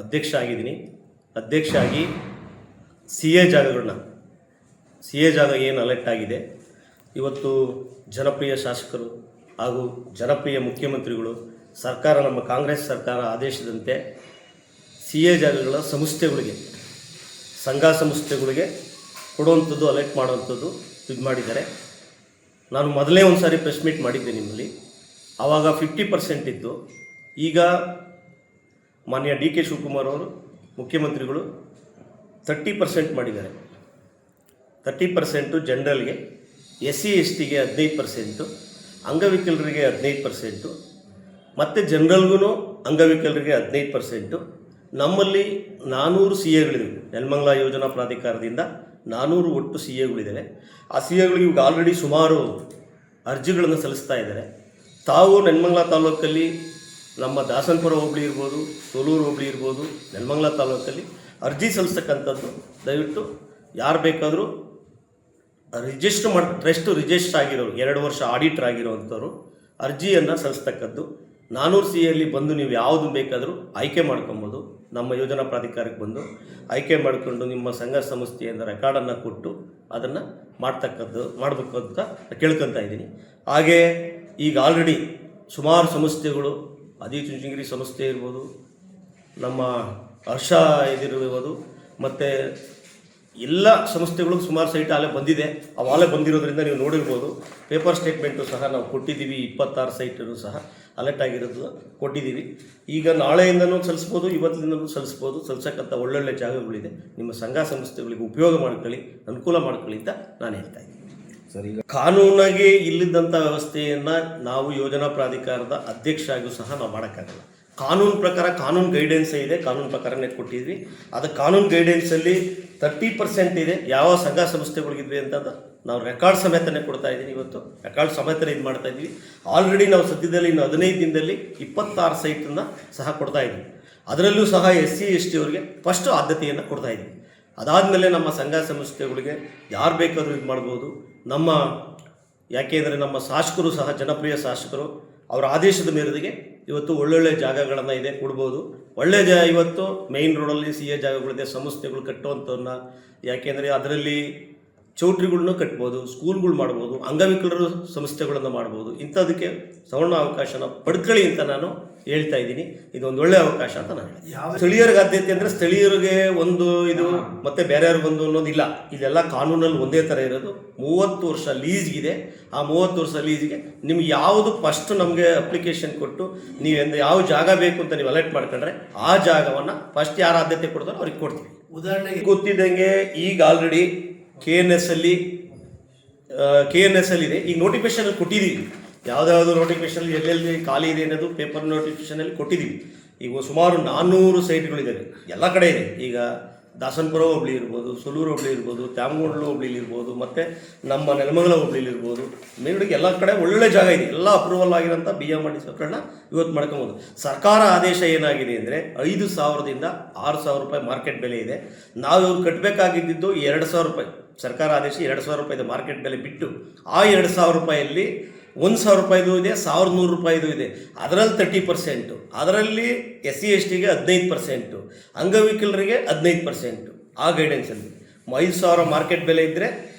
ಅಧ್ಯಕ್ಷ ಆಗಿದ್ದೀನಿ. ಅಧ್ಯಕ್ಷ ಆಗಿ ಸಿ ಎ ಜಾಗ ಏನು ಅಲೆಕ್ಟ್ ಆಗಿದೆ, ಇವತ್ತು ಜನಪ್ರಿಯ ಶಾಸಕರು ಹಾಗೂ ಜನಪ್ರಿಯ ಮುಖ್ಯಮಂತ್ರಿಗಳು ಸರ್ಕಾರ, ನಮ್ಮ ಕಾಂಗ್ರೆಸ್ ಸರ್ಕಾರ ಆದೇಶದಂತೆ ಸಿ ಎ ಜಾಗಗಳ ಸಂಸ್ಥೆಗಳಿಗೆ, ಸಂಘ ಸಂಸ್ಥೆಗಳಿಗೆ ಕೊಡುವಂಥದ್ದು, ಅಲೆಕ್ಟ್ ಮಾಡುವಂಥದ್ದು ಇದು ಮಾಡಿದ್ದಾರೆ. ನಾನು ಮೊದಲೇ ಒಂದು ಸಾರಿ ಪ್ರೆಸ್ ಮೀಟ್ ಮಾಡಿದ್ದೆ ನಿಮ್ಮಲ್ಲಿ. ಆವಾಗ 50% ಇತ್ತು. ಈಗ ಮಾನ್ಯ ಡಿ ಕೆ ಶಿವಕುಮಾರ್ ಅವರು ಮುಖ್ಯಮಂತ್ರಿಗಳು 30% ಮಾಡಿದ್ದಾರೆ. 30% ಜನರಲ್ಗೆ, SC STಗೆ 15%, ಅಂಗವಿಕಲರಿಗೆ 15%, ಮತ್ತು ಜನರಲ್ಗೂ ಅಂಗವಿಕಲರಿಗೆ 15%. ನಮ್ಮಲ್ಲಿ 400 CAಗಳಿವೆ. ನೆಲಮಂಗಲ ಯೋಜನಾ ಪ್ರಾಧಿಕಾರದಿಂದ 400 ಒಟ್ಟು CAಗಳಿದ್ದಾವೆ. ಆ CAಗಳಿಗೆ ಇವಾಗ ಆಲ್ರೆಡಿ ಸುಮಾರು ಅರ್ಜಿಗಳನ್ನು ಸಲ್ಲಿಸ್ತಾ ಇದ್ದಾರೆ. ತಾವು ನೆಲಮಂಗಲ ತಾಲೂಕಲ್ಲಿ ನಮ್ಮ ದಾಸನಪುರ ಹೋಬಳಿ ಇರ್ಬೋದು, ಸೋಲೂರು ಹೋಬಳಿ ಇರ್ಬೋದು, ನೆಲಮಂಗಲ ತಾಲೂಕಲ್ಲಿ ಅರ್ಜಿ ಸಲ್ಲಿಸ್ತಕ್ಕಂಥದ್ದು ದಯವಿಟ್ಟು ಯಾರು ಬೇಕಾದರೂ ಟ್ರಸ್ಟ್ ರಿಜಿಸ್ಟರ್ ಆಗಿರೋರು, 2 ವರ್ಷ ಆಡಿಟರ್ ಆಗಿರೋವಂಥವ್ರು ಅರ್ಜಿಯನ್ನು ಸಲ್ಲಿಸ್ತಕ್ಕದ್ದು. 400 CAಯಲ್ಲಿ ಬಂದು ನೀವು ಯಾವುದು ಬೇಕಾದರೂ ಆಯ್ಕೆ ಮಾಡ್ಕೊಬೋದು. ನಮ್ಮ ಯೋಜನಾ ಪ್ರಾಧಿಕಾರಕ್ಕೆ ಬಂದು ಆಯ್ಕೆ ಮಾಡಿಕೊಂಡು ನಿಮ್ಮ ಸಂಘ ಸಂಸ್ಥೆಯಿಂದ ರೆಕಾರ್ಡನ್ನು ಕೊಟ್ಟು ಅದನ್ನು ಮಾಡಬೇಕು ಅಂತ ಕೇಳ್ಕೊತಾ ಇದ್ದೀನಿ. ಹಾಗೇ ಈಗ ಆಲ್ರೆಡಿ ಸುಮಾರು ಸಂಸ್ಥೆಗಳು, ಆದಿಚುಂಚನಗಿರಿ ಸಂಸ್ಥೆ ಇರ್ಬೋದು, ನಮ್ಮ ಹರ್ಷ ಇದಿರ್ಬೋದು, ಮತ್ತು ಎಲ್ಲ ಸಂಸ್ಥೆಗಳು ಸುಮಾರು ಸೈಟ್ ಆಲೇ ಬಂದಿದೆ. ಅವಾಲೇ ಬಂದಿರೋದ್ರಿಂದ ನೀವು ನೋಡಿರ್ಬೋದು. ಪೇಪರ್ ಸ್ಟೇಟ್ಮೆಂಟು ಸಹ ನಾವು ಕೊಟ್ಟಿದ್ದೀವಿ. 26 ಸೈಟನ್ನು ಸಹ ಅಲರ್ಟ್ ಆಗಿರೋದು ಕೊಟ್ಟಿದ್ದೀವಿ. ಈಗ ನಾಳೆಯಿಂದನೂ ಸಲ್ಲಿಸ್ಬೋದು, ಇವತ್ತಿನಿಂದನೂ ಸಲ್ಲಿಸ್ಬೋದು. ಸಲ್ಲಿಸಕ್ಕಂಥ ಒಳ್ಳೊಳ್ಳೆ ಜಾಗಗಳಿದೆ. ನಿಮ್ಮ ಸಂಘ ಸಂಸ್ಥೆಗಳಿಗೆ ಉಪಯೋಗ ಮಾಡ್ಕೊಳ್ಳಿ, ಅನುಕೂಲ ಮಾಡ್ಕೊಳ್ಳಿ ಅಂತ ನಾನು ಹೇಳ್ತಾ ಇದ್ದೀನಿ. ಸರ್, ಈಗ ಕಾನೂನಾಗಿ ಇಲ್ಲಿದ್ದಂಥ ವ್ಯವಸ್ಥೆಯನ್ನು ನಾವು ಯೋಜನಾ ಪ್ರಾಧಿಕಾರದ ಅಧ್ಯಕ್ಷ ಆಗಿಯೂ ಸಹ ನಾವು ಮಾಡೋಕ್ಕಾಗಲ್ಲ. ಕಾನೂನು ಪ್ರಕಾರ ಕಾನೂನು ಗೈಡೆನ್ಸೇ ಇದೆ, ಕಾನೂನು ಪ್ರಕಾರನೇ ಕೊಟ್ಟಿದ್ವಿ. ಅದು ಕಾನೂನು ಗೈಡೆನ್ಸಲ್ಲಿ 30% ಇದೆ. ಯಾವ ಸಂಘ ಸಂಸ್ಥೆಗಳಿಗಿದ್ವಿ ಅಂತ ನಾವು ರೆಕಾರ್ಡ್ ಸಮೇತನೇ ಕೊಡ್ತಾ ಇದ್ದೀನಿ. ಇವತ್ತು ರೆಕಾರ್ಡ್ ಸಮೇತನೇ ಇದು ಮಾಡ್ತಾ ಇದ್ವಿ. ಆಲ್ರೆಡಿ ನಾವು ಸದ್ಯದಲ್ಲಿ ಇನ್ನು 15 ದಿನದಲ್ಲಿ 26 ಸೈಟನ್ನು ಸಹ ಕೊಡ್ತಾ ಇದ್ವಿ. ಅದರಲ್ಲೂ ಸಹ SC ST ಅವರಿಗೆ ಫಸ್ಟು ಆದ್ಯತೆಯನ್ನು ಕೊಡ್ತಾ ಇದ್ವಿ. ಅದಾದಮೇಲೆ ನಮ್ಮ ಸಂಘ ಸಂಸ್ಥೆಗಳಿಗೆ ಯಾರು ಬೇಕಾದರೂ ಇದು ಮಾಡ್ಬೋದು. ಯಾಕೆಂದರೆ ನಮ್ಮ ಶಾಸಕರು ಸಹ ಜನಪ್ರಿಯ ಶಾಸಕರು, ಅವರ ಆದೇಶದ ಮೇರೆಗೆ ಇವತ್ತು ಒಳ್ಳೊಳ್ಳೆ ಜಾಗಗಳನ್ನು ಇದೆ, ಕೊಡ್ಬೋದು. ಇವತ್ತು ಮೇಯ್ನ್ ರೋಡಲ್ಲಿ CA ಜಾಗಗಳಿದೆ, ಸಂಸ್ಥೆಗಳು ಕಟ್ಟುವಂಥವನ್ನ. ಯಾಕೆಂದರೆ ಅದರಲ್ಲಿ ಚೌಟ್ರಿಗಳ್ನೂ ಕಟ್ಬೋದು, ಸ್ಕೂಲ್ಗಳು ಮಾಡ್ಬೋದು, ಅಂಗವಿಕಲರು ಸಂಸ್ಥೆಗಳನ್ನು ಮಾಡ್ಬೋದು. ಇಂಥದಕ್ಕೆ ಸವರ್ಣ ಅವಕಾಶನ ಪಡ್ಕೊಳ್ಳಿ ಅಂತ ನಾನು ಹೇಳ್ತಾ ಇದ್ದೀನಿ. ಇದೊಂದು ಒಳ್ಳೆಯ ಅವಕಾಶ ಅಂತ ನಾನು ಹೇಳ್ತೀನಿ. ಸ್ಥಳೀಯರಿಗೆ ಆದ್ಯತೆ ಅಂದರೆ ಸ್ಥಳೀಯರಿಗೆ ಒಂದು ಇದು ಮತ್ತು ಬೇರೆಯವ್ರಿಗೊಂದು ಅನ್ನೋದಿಲ್ಲ. ಇದೆಲ್ಲ ಕಾನೂನಲ್ಲಿ ಒಂದೇ ಥರ ಇರೋದು. 30 ವರ್ಷ ಲೀಸ್ಗಿದೆ. ಆ 30 ವರ್ಷ ಲೀಸ್ಗೆ ನಿಮ್ಗೆ ಯಾವುದು ಫಸ್ಟ್ ನಮಗೆ ಅಪ್ಲಿಕೇಶನ್ ಕೊಟ್ಟು ನೀವು ಯಾವ ಜಾಗ ಬೇಕು ಅಂತ ನೀವು ಅಲೆಕ್ಟ್ ಮಾಡ್ಕೊಂಡ್ರೆ ಆ ಜಾಗವನ್ನು ಫಸ್ಟ್ ಯಾರು ಆದ್ಯತೆ ಕೊಡ್ತಾರೋ ಅವ್ರಿಗೆ ಕೊಡ್ತೀವಿ. ಉದಾಹರಣೆಗೆ ಗೊತ್ತಿದ್ದಂಗೆ ಈಗ ಆಲ್ರೆಡಿ KNS ಅಲ್ಲಿ ಇದೆ. ಈಗ ನೋಟಿಫಿಕೇಶನ್ ಕೊಟ್ಟಿದ್ದೀವಿ. ಯಾವುದಾದ್ರು ನೋಟಿಫಿಕೇಶನ್ ಎಲ್ಲೆಲ್ಲಿ ಖಾಲಿ ಇದೆ ಅನ್ನೋದು ಪೇಪರ್ ನೋಟಿಫಿಕೇಶನಲ್ಲಿ ಕೊಟ್ಟಿದ್ದೀವಿ. ಈಗ ಸುಮಾರು 400 ಸೈಟ್ಗಳಿದ್ದಾವೆ, ಎಲ್ಲ ಕಡೆ ಇದೆ. ಈಗ ದಾಸನಪುರ ಹೋಬಳಿ ಇರ್ಬೋದು, ಸೋಲೂರು ಹೋಬಳಿ ಇರ್ಬೋದು, ತ್ಯಾಮಗೋಡ್ಲು ಹೋಬಳಿಲಿ ಇರ್ಬೋದು, ಮತ್ತು ನಮ್ಮ ನೆಲಮಂಗಲ ಹೋಬಳಿಲಿ ಇರ್ಬೋದು. ಮೇಲ್ಗಡೆಗೆ ಎಲ್ಲ ಕಡೆ ಒಳ್ಳೊಳ್ಳೆ ಜಾಗ ಇದೆ. ಎಲ್ಲ ಅಪ್ರೂವಲ್ ಆಗಿರೋಂಥ BMRD ಸೌಕರ್ಯನ ಇವತ್ತು ಮಾಡ್ಕೊಬೋದು. ಸರ್ಕಾರ ಆದೇಶ ಏನಾಗಿದೆ ಅಂದರೆ 5,000ದಿಂದ 6,000 ರೂಪಾಯಿ ಮಾರ್ಕೆಟ್ ಬೆಲೆ ಇದೆ. ನಾವು ಇವ್ರು ಕಟ್ಟಬೇಕಾಗಿದ್ದು 2,000 ರೂಪಾಯಿ. ಸರ್ಕಾರ ಆದೇಶ 2,000 ರೂಪಾಯಿದು ಮಾರ್ಕೆಟ್ ಬೆಲೆ ಬಿಟ್ಟು ಆ 2,000 ರೂಪಾಯಲ್ಲಿ 1,000 ರೂಪಾಯಿದು ಇದೆ, 1,100 ರೂಪಾಯಿದು ಇದೆ. ಅದರಲ್ಲಿ 30%, ಅದರಲ್ಲಿ SC STಗೆ 15%, ಅಂಗವಿಕಲರಿಗೆ 15%. ಆ ಗೈಡೆನ್ಸಲ್ಲಿ 5,000 ಮಾರ್ಕೆಟ್ ಬೆಲೆ ಇದ್ದರೆ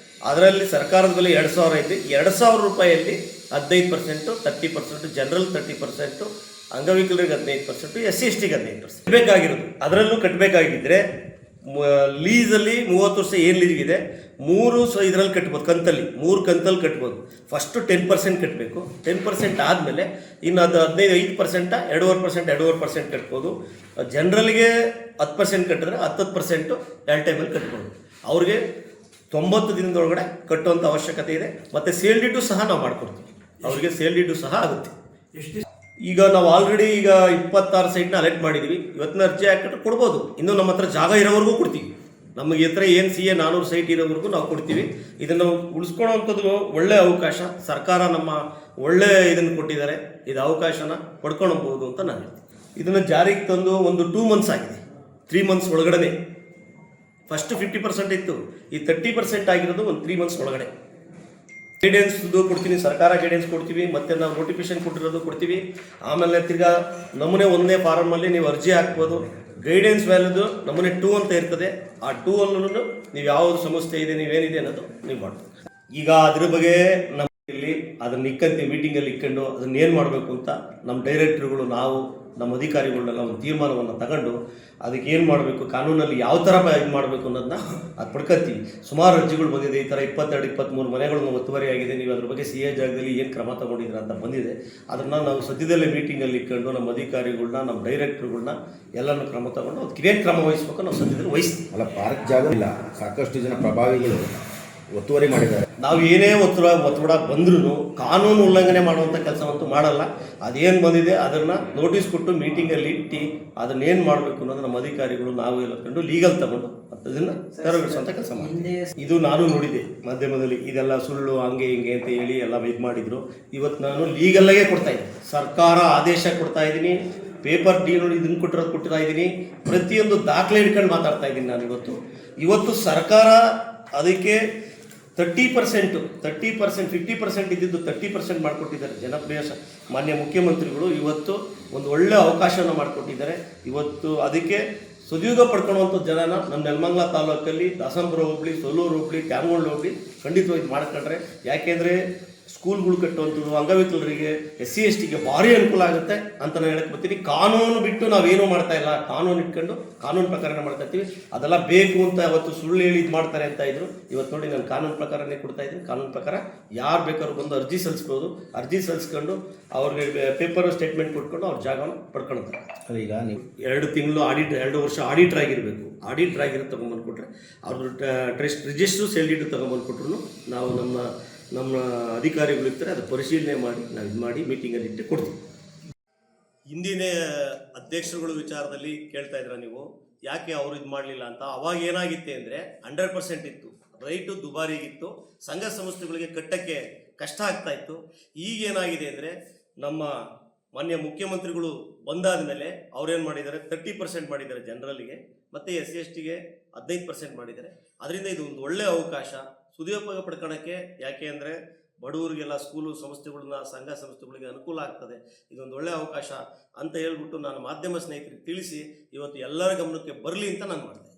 ಅದರಲ್ಲಿ ಸರ್ಕಾರದ ಬೆಲೆ 2,000 ಐತೆ. 2,000 ರೂಪಾಯಲ್ಲಿ 15%, 30%, ಜನರಲ್ 30%, ಅಂಗವಿಕಲರಿಗೆ 15%, SC STಗೆ 15% ಕಟ್ಟಬೇಕಾಗಿರೋದು. ಅದರಲ್ಲೂ ಕಟ್ಟಬೇಕಾಗಿದ್ದರೆ ಲೀಸಲ್ಲಿ 30 ವರ್ಷ ಏನು ಲೀಸ್ಗಿದೆ 3 ಇದರಲ್ಲಿ ಕಟ್ಬೋದು. ಕಂತಲ್ಲಿ 3 ಕಂತಲ್ಲಿ ಕಟ್ಬೋದು. ಫಸ್ಟು 10% ಕಟ್ಟಬೇಕು. 10% ಆದಮೇಲೆ ಇನ್ನು ಅದು 5%, 2.5% ಕಟ್ಬೋದು. ಜನರಲ್ಗೆ 10% ಕಟ್ಟಿದ್ರೆ 10% 2 ಟೈಮಲ್ಲಿ ಕಟ್ಬೋದು. ಅವ್ರಿಗೆ 90 ದಿನದೊಳಗಡೆ ಕಟ್ಟುವಂಥ ಅವಶ್ಯಕತೆ ಇದೆ. ಮತ್ತು ಸೇಲ್ ಡೀಟು ಸಹ ನಾವು ಮಾಡಿಕೊಡ್ತೀವಿ. ಅವ್ರಿಗೆ ಸೇಲ್ ಡೀಟು ಸಹ ಆಗುತ್ತೆ. ಈಗ ನಾವು ಆಲ್ರೆಡಿ 26 ಸೈಟ್ನ ಅಲೆಕ್ಟ್ ಮಾಡಿದ್ದೀವಿ. ಇವತ್ತಿನ ಅರ್ಜಿ ಹಾಕಿದ್ರೆ ಕೊಡ್ಬೋದು. ಇನ್ನೂ ನಮ್ಮ ಹತ್ರ ಜಾಗ ಇರೋವರೆಗೂ ಕೊಡ್ತೀವಿ. ನಮಗೆ ಹತ್ರ ಏನು CA 400 ಸೈಟ್ ಇರೋವರೆಗೂ ನಾವು ಕೊಡ್ತೀವಿ. ಇದನ್ನು ಉಳಿಸ್ಕೊಳ್ಳೋವಂಥದ್ದು ಒಳ್ಳೆಯ ಅವಕಾಶ. ಸರ್ಕಾರ ನಮ್ಮ ಒಳ್ಳೆ ಇದನ್ನು ಕೊಟ್ಟಿದ್ದಾರೆ. ಇದು ಅವಕಾಶನ ಪಡ್ಕೊಳ್ಬೋದು ಅಂತ ನಾನು ಹೇಳ್ತೀನಿ. ಇದನ್ನು ಜಾರಿಗೆ ತಂದು ಒಂದು 2 ಮಂತ್ಸ್ ಆಗಿದೆ. 3 ಮಂತ್ಸ್ ಒಳಗಡೆ ಫಸ್ಟ್ 50% ಇತ್ತು. ಈ 30% ಆಗಿರೋದು ಒಂದು 3 ಮಂತ್ಸ್ ಒಳಗಡೆ. ಗೈಡೆನ್ಸ್ದು ಕೊಡ್ತೀನಿ, ಸರ್ಕಾರ ಗೈಡೆನ್ಸ್ ಕೊಡ್ತೀವಿ, ಮತ್ತು ನಾವು ನೋಟಿಫಿಕೇಶನ್ ಕೊಟ್ಟಿರೋದು ಕೊಡ್ತೀವಿ. ಆಮೇಲೆ ತಿರ್ಗಾ ನಮೂನೆ ಒಂದೇ ಫಾರಮಲ್ಲಿ ನೀವು ಅರ್ಜಿ ಹಾಕ್ಬೋದು. ಗೈಡೆನ್ಸ್ ವ್ಯಾಲ್ಯೂದು ನಮೂನೆ 2 ಅಂತ ಇರ್ತದೆ. ಆ 2 ಅಲ್ಲೂ ನೀವು ಯಾವ್ದು ಸಮಸ್ಯೆ ಇದೆ, ನೀವೇನಿದೆ ಅನ್ನೋದು ನೀವು ಮಾಡ್ಬೋದು. ಈಗ ಅದ್ರ ಬಗ್ಗೆ ನಮ್ಮ ಇಲ್ಲಿ ಅದನ್ನ ಇಕ್ಕಂತೀವಿ, ಮೀಟಿಂಗಲ್ಲಿ ಇಕ್ಕೊಂಡು ಅದನ್ನ ಏನು ಮಾಡಬೇಕು ಅಂತ ನಮ್ಮ ಡೈರೆಕ್ಟ್ರುಗಳು, ನಾವು ನಮ್ಮ ಅಧಿಕಾರಿಗಳನ್ನೆಲ್ಲ ಒಂದು ತೀರ್ಮಾನವನ್ನು ತಗೊಂಡು ಅದಕ್ಕೆ ಏನು ಮಾಡಬೇಕು, ಕಾನೂನಲ್ಲಿ ಯಾವ ಥರ ಇದು ಮಾಡಬೇಕು ಅನ್ನೋದನ್ನ ಅದು ಪಡ್ಕೊತೀವಿ. ಸುಮಾರು ಅರ್ಜಿಗಳು ಬಂದಿದೆ. ಈ ಥರ 22-23 ಮನೆಗಳನ್ನು ಒತ್ತುವರಿ ಆಗಿದೆ, ನೀವು ಅದ್ರ ಬಗ್ಗೆ CA ಜಾಗದಲ್ಲಿ ಏನು ಕ್ರಮ ತಗೊಂಡಿದ್ದೀರ ಅಂತ ಬಂದಿದೆ. ಅದನ್ನು ನಾವು ಸದ್ಯದಲ್ಲೇ ಮೀಟಿಂಗಲ್ಲಿ ಇಟ್ಕೊಂಡು ನಮ್ಮ ಅಧಿಕಾರಿಗಳನ್ನ, ನಮ್ಮ ಡೈರೆಕ್ಟ್ರುಗಳನ್ನ ಎಲ್ಲನೂ ಕ್ರಮ ತಗೊಂಡು ಅದಕ್ಕೆ ಏನು ಕ್ರಮ ವಹಿಸ್ಬೇಕು ನಾವು ಸದ್ಯದಲ್ಲಿ ವಹಿಸ್ತೀವಿ. ಅಲ್ಲ, ಪಾರ್ಕ್ ಜಾಗ ಇಲ್ಲ, ಸಾಕಷ್ಟು ಜನ ಪ್ರಭಾವಿಗಳು ಒತ್ತುವರಿ ಮಾಡಿದ್ದಾರೆ. ನಾವು ಏನೇ ಒತ್ತಡ ಬಂದ್ರೂ ಕಾನೂನು ಉಲ್ಲಂಘನೆ ಮಾಡುವಂಥ ಕೆಲಸವಂತೂ ಮಾಡಲ್ಲ. ಅದೇನು ಬಂದಿದೆ ಅದನ್ನು ನೋಟಿಸ್ ಕೊಟ್ಟು ಮೀಟಿಂಗಲ್ಲಿ ಇಟ್ಟು ಅದನ್ನೇನು ಮಾಡಬೇಕು ಅನ್ನೋದು ನಮ್ಮ ಅಧಿಕಾರಿಗಳು ನಾವು ಎಲ್ಲ ಕಂಡು ಲೀಗಲ್ ತಗೊಂಡು ಅದನ್ನು ತೆರವುಗೊಳಿಸುವಂಥ ಕೆಲಸ ಮಾಡ್ತೀವಿ. ಇದು ನಾನು ನೋಡಿದ್ದೆ ಮಾಧ್ಯಮದಲ್ಲಿ, ಇದೆಲ್ಲ ಸುಳ್ಳು ಹಂಗೆ ಹಿಂಗೆ ಅಂತ ಹೇಳಿ ಎಲ್ಲ ಇದು ಮಾಡಿದ್ರು. ಇವತ್ತು ನಾನು ಲೀಗಲ್ಲಾಗೆ ಕೊಡ್ತಾ ಇದ್ದೀನಿ, ಸರ್ಕಾರ ಆದೇಶ ಕೊಡ್ತಾ ಇದ್ದೀನಿ, ಪೇಪರ್ ಡೀಲ್ ಇದನ್ನು ಕೊಟ್ಟಿರ್ತಾ ಇದ್ದೀನಿ, ಪ್ರತಿಯೊಂದು ದಾಖಲೆ ಹಿಡ್ಕೊಂಡು ಮಾತಾಡ್ತಾ ಇದ್ದೀನಿ ನಾನು. ಇವತ್ತು ಸರ್ಕಾರ ಅದಕ್ಕೆ 30%, 50% ಇದ್ದಿದ್ದು 30% ಮಾಡಿಕೊಟ್ಟಿದ್ದಾರೆ. ಜನಪ್ರಿಯ ಮಾನ್ಯ ಮುಖ್ಯಮಂತ್ರಿಗಳು ಇವತ್ತು ಒಂದು ಒಳ್ಳೆ ಅವಕಾಶವನ್ನು ಮಾಡಿಕೊಟ್ಟಿದ್ದಾರೆ. ಇವತ್ತು ಅದಕ್ಕೆ ಸದುಪಯೋಗ ಪಡ್ಕೊಳ್ಳುವಂಥ ಜನನ ನಮ್ಮ ನೆಲಮಂಗಲ ತಾಲೂಕಲ್ಲಿ ದಾಸನಪುರ ಹೋಬಳಿ, ಸೊಲ್ಲೂರು ಹೋಬಳಿ, ತ್ಯಾಮಗೊಂಡು ಹೋಬಳಿ ಖಂಡಿತವಾಗಿ ಮಾಡ್ಕೊಂಡ್ರೆ, ಯಾಕೆಂದರೆ ಸ್ಕೂಲ್ಗಳು ಕಟ್ಟುವಂಥದ್ದು ಅಂಗವಿಕಲರಿಗೆ, SC STಗೆ ಭಾರಿ ಅನುಕೂಲ ಆಗುತ್ತೆ ಅಂತ ನಾನು ಹೇಳಕ್ಕೆ ಬರ್ತೀನಿ. ಕಾನೂನು ಬಿಟ್ಟು ನಾವೇನೂ ಮಾಡ್ತಾ ಇಲ್ಲ, ಕಾನೂನು ಇಟ್ಕೊಂಡು ಕಾನೂನು ಪ್ರಕಾರನೇ ಮಾಡ್ತಾ ಇರ್ತೀವಿ. ಅದೆಲ್ಲ ಬೇಕು ಅಂತ ಅವತ್ತು ಸುಳ್ಳು ಹೇಳಿ ಇದು ಮಾಡ್ತಾರೆ ಅಂತ ಇದ್ರು. ಇವತ್ತು ನೋಡಿ ನಾನು ಕಾನೂನು ಪ್ರಕಾರನೇ ಕೊಡ್ತಾ ಇದ್ದೀನಿ. ಕಾನೂನು ಪ್ರಕಾರ ಯಾರು ಬೇಕಾದ್ರೂ ಬಂದು ಅರ್ಜಿ ಸಲ್ಲಿಸ್ಬೋದು. ಅರ್ಜಿ ಸಲ್ಲಿಸ್ಕೊಂಡು ಅವ್ರಿಗೆ ಪೇಪರ್ ಸ್ಟೇಟ್ಮೆಂಟ್ ಕೊಟ್ಕೊಂಡು ಅವ್ರ ಜಾಗವನ್ನು ಪಡ್ಕೊಳ್ತಾರೆ. ಈಗ ನೀವು 2 ತಿಂಗಳು ಆಡಿಟ್, 2 ವರ್ಷ ಆಡಿಟ್ರ್ ಆಗಿರಬೇಕು. ಆಡಿಟ್ರ್ ಆಗಿರೋ ತೊಗೊಂಬಂದು ಕೊಟ್ಟರೆ ಅವ್ರದ್ದು ಟ್ರಸ್ಟ್ ರಿಜಿಸ್ಟ್ರು ಸೇಲ್ ಡೀಟು ತೊಗೊಂಬಂದು ಕೊಟ್ಟರು ನಾವು ನಮ್ಮ ಅಧಿಕಾರಿಗಳು ಇರ್ತಾರೆ, ಅದು ಪರಿಶೀಲನೆ ಮಾಡಿ ನಾವು ಇದು ಮಾಡಿ ಮೀಟಿಂಗಲ್ಲಿ ಇಟ್ಟು ಕೊಡ್ತೀವಿ. ಹಿಂದಿನ ಅಧ್ಯಕ್ಷರುಗಳ ವಿಚಾರದಲ್ಲಿ ಕೇಳ್ತಾ ಇದ್ರ ನೀವು, ಯಾಕೆ ಅವರು ಇದು ಮಾಡಲಿಲ್ಲ ಅಂತ. ಅವಾಗ ಏನಾಗಿತ್ತೆ ಅಂದರೆ 100% ಇತ್ತು, ರೈಟು ದುಬಾರಿಗಿತ್ತು, ಸಂಘ ಸಂಸ್ಥೆಗಳಿಗೆ ಕಟ್ಟಕ್ಕೆ ಕಷ್ಟ ಆಗ್ತಾ ಇತ್ತು. ಈಗೇನಾಗಿದೆ ಅಂದರೆ ನಮ್ಮ ಮಾನ್ಯ ಮುಖ್ಯಮಂತ್ರಿಗಳು ಬಂದಾದ ಮೇಲೆ ಅವ್ರೇನು ಮಾಡಿದ್ದಾರೆ, 30% ಮಾಡಿದ್ದಾರೆ ಜನರಲ್ಲಿಗೆ, ಮತ್ತು SC STಗೆ 15% ಮಾಡಿದ್ದಾರೆ. ಅದರಿಂದ ಇದು ಒಂದು ಒಳ್ಳೆಯ ಅವಕಾಶ ಸದುಪಯೋಗ ಪಡ್ಕೊಳ್ಳೋಕ್ಕೆ. ಯಾಕೆ ಅಂದರೆ ಬಡವರಿಗೆಲ್ಲ ಸ್ಕೂಲು ಸಂಸ್ಥೆಗಳನ್ನ, ಸಂಘ ಸಂಸ್ಥೆಗಳಿಗೆ ಅನುಕೂಲ ಆಗ್ತದೆ. ಇದೊಂದು ಒಳ್ಳೆಯ ಅವಕಾಶ ಅಂತ ಹೇಳ್ಬಿಟ್ಟು ನಾನು ಮಾಧ್ಯಮ ಸ್ನೇಹಿತರಿಗೆ ತಿಳಿಸಿ ಇವತ್ತು ಎಲ್ಲರ ಗಮನಕ್ಕೆ ಬರಲಿ ಅಂತ ನಾನು ಮಾಡಿದೆ.